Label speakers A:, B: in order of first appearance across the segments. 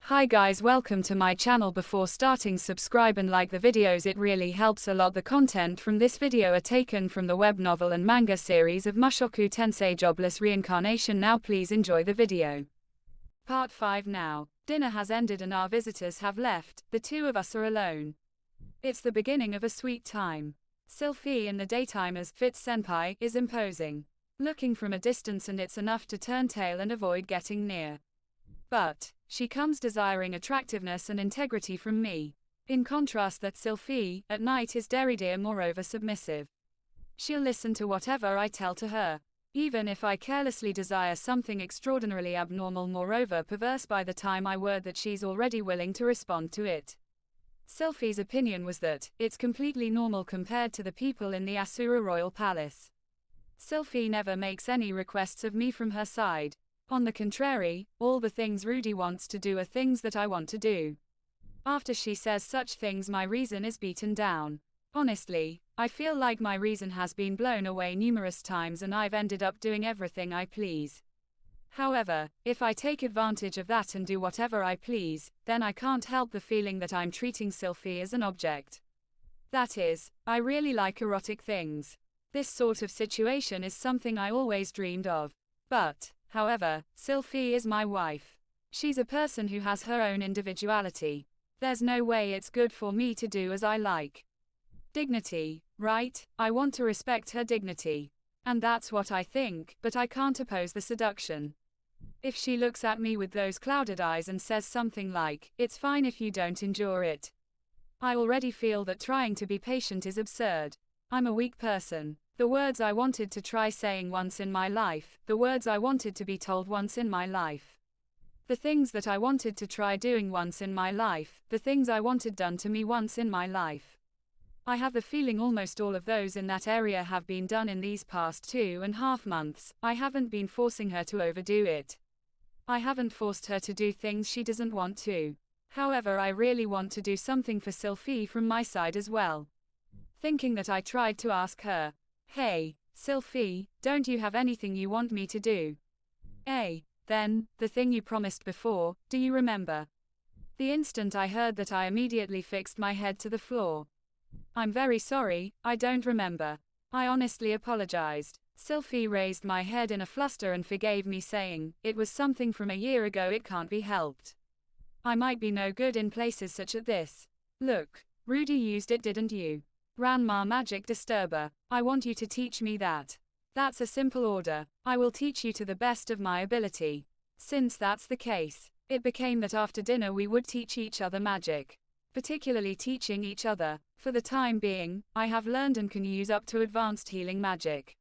A: Hi guys, welcome to my channel. Before starting, subscribe and like the videos, it really helps a lot. The content from this video are taken from the web novel and manga series of Mushoku Tensei Jobless Reincarnation. Now please enjoy the video. Part 5 now. Dinner has ended and our visitors have left, the two of us are alone. It's the beginning of a sweet time. Sylphy in the daytime as Fitts senpai is imposing. Looking from a distance and it's enough to turn tail and avoid getting near. But she comes desiring attractiveness and integrity from me. In contrast, that Sylphy, at night, is derriere, moreover submissive. She'll listen to whatever I tell to her, even if I carelessly desire something extraordinarily abnormal, moreover perverse. By the time I word that, she's already willing to respond to it. Sylphy's opinion was that it's completely normal compared to the people in the Asura royal palace. Sylphy never makes any requests of me from her side. On the contrary, all the things Rudy wants to do are things that I want to do. After she says such things, my reason is beaten down. Honestly, I feel like my reason has been blown away numerous times and I've ended up doing everything I please. However, if I take advantage of that and do whatever I please, then I can't help the feeling that I'm treating Sylphy as an object. That is, I really like erotic things. This sort of situation is something I always dreamed of. But, however, Sylphy is my wife. She's a person who has her own individuality. There's no way it's good for me to do as I like. Dignity, right? I want to respect her dignity. And that's what I think, but I can't oppose the seduction. If she looks at me with those clouded eyes and says something like, "It's fine if you don't endure it," I already feel that trying to be patient is absurd. I'm a weak person. The words I wanted to try saying once in my life, the words I wanted to be told once in my life. The things that I wanted to try doing once in my life, the things I wanted done to me once in my life. I have the feeling almost all of those in that area have been done in these past 2.5 months. I haven't been forcing her to overdo it. I haven't forced her to do things she doesn't want to. However, I really want to do something for Sylphy from my side as well. Thinking that, I tried to ask her, "Hey, Sylphy, don't you have anything you want me to do?" Then, the thing you promised before, do you remember? The instant I heard that, I immediately fixed my head to the floor. "I'm very sorry, I don't remember." I honestly apologized. Sylphy raised my head in a fluster and forgave me, saying, "It was something from a year ago, it can't be helped. I might be no good in places such as this. Look, Rudy used it, didn't you? Ranoa magic disturber. I want you to teach me that. That's a simple order. I will teach you to the best of my ability." Since that's the case, it became that after dinner we would teach each other magic. Particularly teaching each other. For the time being, I have learned and can use up to advanced healing magic.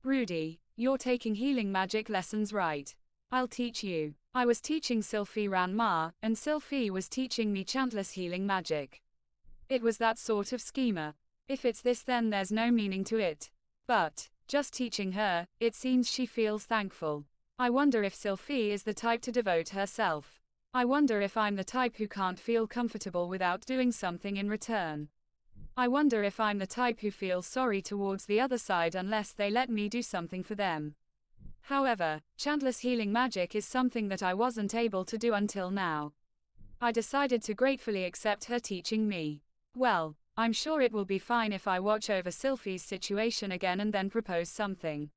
A: "Rudy, you're taking healing magic lessons, right? I'll teach you." I was teaching Sylphy Ranoa, and Sylphy was teaching me chantless healing magic. It was that sort of schema. If it's this, then there's no meaning to it. But, just teaching her, it seems she feels thankful. I wonder if Sylphy is the type to devote herself. I wonder if I'm the type who can't feel comfortable without doing something in return. I wonder if I'm the type who feels sorry towards the other side unless they let me do something for them. However, chantless healing magic is something that I wasn't able to do until now. I decided to gratefully accept her teaching me. Well, I'm sure it will be fine if I watch over Sylphy's situation again and then propose something.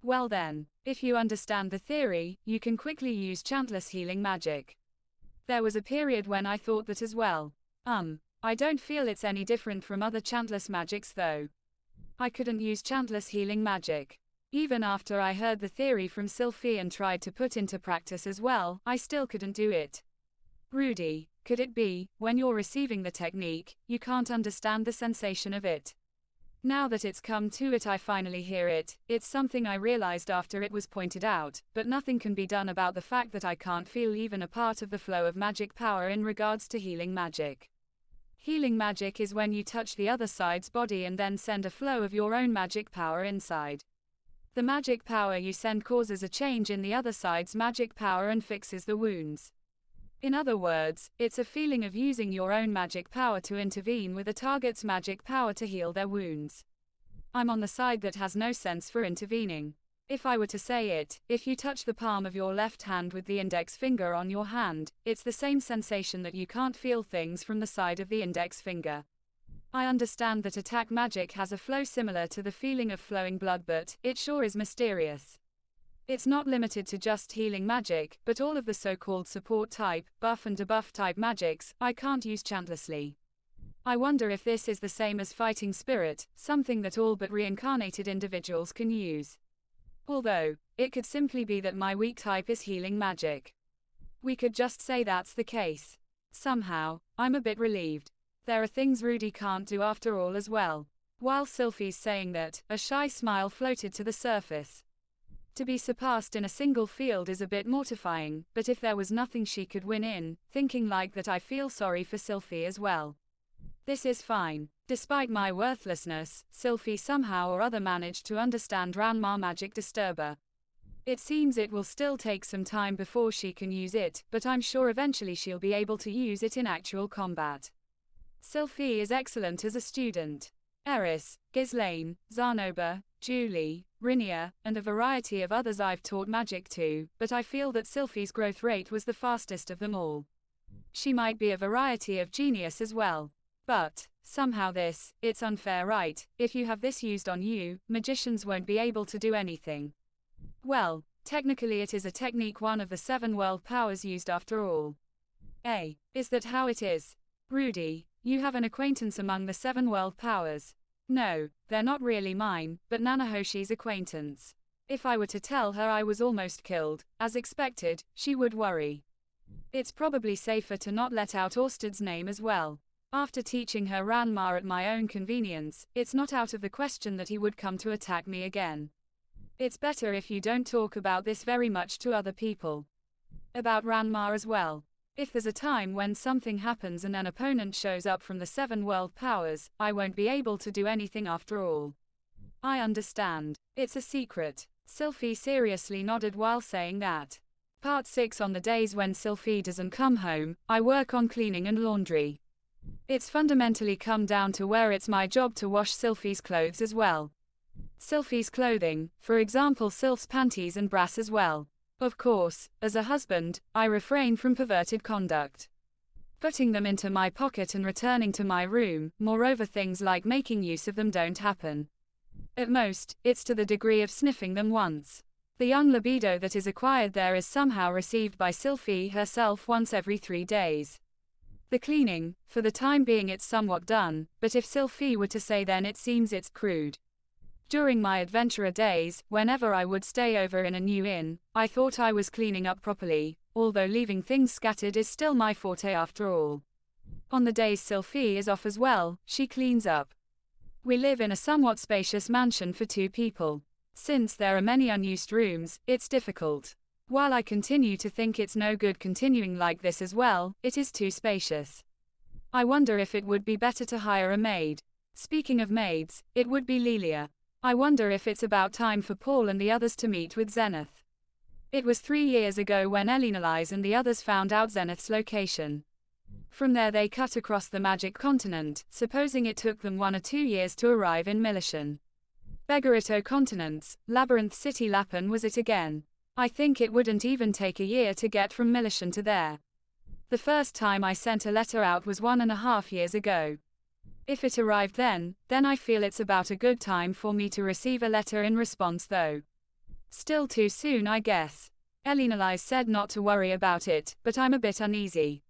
A: Well then, if you understand the theory, you can quickly use chantless healing magic. There was a period when I thought that as well. I don't feel it's any different from other chantless magics though. I couldn't use chantless healing magic. Even after I heard the theory from Sylphy and tried to put into practice as well, I still couldn't do it. Rudy, could it be, when you're receiving the technique, you can't understand the sensation of it? Now that it's come to it, I finally hear it. It's something I realized after it was pointed out, but nothing can be done about the fact that I can't feel even a part of the flow of magic power in regards to healing magic. Healing magic is when you touch the other side's body and then send a flow of your own magic power inside. The magic power you send causes a change in the other side's magic power and fixes the wounds. In other words, it's a feeling of using your own magic power to intervene with a target's magic power to heal their wounds. I'm on the side that has no sense for intervening. If I were to say it, if you touch the palm of your left hand with the index finger on your hand, it's the same sensation that you can't feel things from the side of the index finger. I understand that attack magic has a flow similar to the feeling of flowing blood, but it sure is mysterious. It's not limited to just healing magic, but all of the so-called support type, buff and debuff type magics, I can't use chantlessly. I wonder if this is the same as fighting spirit, something that all but reincarnated individuals can use. Although, it could simply be that my weak type is healing magic. We could just say that's the case. Somehow, I'm a bit relieved. There are things Rudy can't do after all as well. While Sylphy's saying that, a shy smile floated to the surface. To be surpassed in a single field is a bit mortifying, but if there was nothing she could win in, thinking like that, I feel sorry for Sylphy as well. This is fine. Despite my worthlessness, Sylphy somehow or other managed to understand Ranoa magic disturber. It seems it will still take some time before she can use it, but I'm sure eventually she'll be able to use it in actual combat. Sylphy is excellent as a student. Eris, Ghislaine, Zanoba, Julie, Ranoa, and a variety of others I've taught magic to, but I feel that Sylphy's growth rate was the fastest of them all. She might be a variety of genius as well. But, somehow it's unfair, right? If you have this used on you, magicians won't be able to do anything. Well, technically it is a technique one of the 7 world powers used after all. Is that how it is? Rudy, you have an acquaintance among the 7 world powers. No, they're not really mine, but Nanahoshi's acquaintance. If I were to tell her I was almost killed, as expected, she would worry. It's probably safer to not let out Orsted's name as well. After teaching her Ranoa at my own convenience, it's not out of the question that he would come to attack me again. It's better if you don't talk about this very much to other people. About Ranoa as well. If there's a time when something happens and an opponent shows up from the 7 world powers, I won't be able to do anything after all. I understand. It's a secret. Sylphy seriously nodded while saying that. Part 6. On the days when Sylphy doesn't come home, I work on cleaning and laundry. It's fundamentally come down to where it's my job to wash Sylphy's clothes as well. Sylphy's clothing, for example Sylph's panties and brass as well. Of course, as a husband, I refrain from perverted conduct. Putting them into my pocket and returning to my room, moreover things like making use of them don't happen. At most, it's to the degree of sniffing them once. The young libido that is acquired there is somehow received by Sylphy herself once every 3 days. The cleaning, for the time being it's somewhat done, but if Sylphy were to say then it seems it's crude. During my adventurer days, whenever I would stay over in a new inn, I thought I was cleaning up properly, although leaving things scattered is still my forte after all. On the days Sylphy is off as well, she cleans up. We live in a somewhat spacious mansion for 2 people. Since there are many unused rooms, it's difficult. While I continue to think it's no good continuing like this as well, it is too spacious. I wonder if it would be better to hire a maid. Speaking of maids, it would be Lilia. I wonder if it's about time for Paul and the others to meet with Zenith. It was 3 years ago when Elinalise and the others found out Zenith's location. From there they cut across the magic continent, supposing it took them 1 or 2 years to arrive in Milishan. Begarito continents, Labyrinth City Lapan was it again. I think it wouldn't even take a year to get from Milishan to there. The first time I sent a letter out was 1.5 years ago. If it arrived then I feel it's about a good time for me to receive a letter in response though. Still too soon I guess. Elinalise said not to worry about it, but I'm a bit uneasy.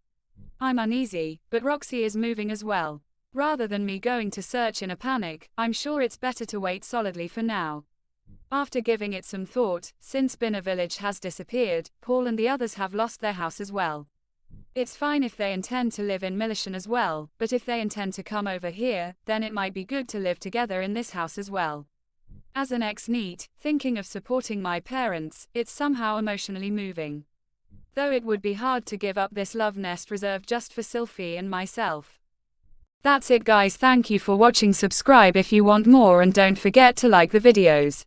A: I'm uneasy, but Roxy is moving as well. Rather than me going to search in a panic, I'm sure it's better to wait solidly for now. After giving it some thought, since Binner Village has disappeared, Paul and the others have lost their house as well. It's fine if they intend to live in Milishan as well, but if they intend to come over here, then it might be good to live together in this house as well. As an ex-NEET, thinking of supporting my parents, it's somehow emotionally moving. Though it would be hard to give up this love nest reserved just for Sylphy and myself. That's it guys, thank you for watching, subscribe if you want more and don't forget to like the videos.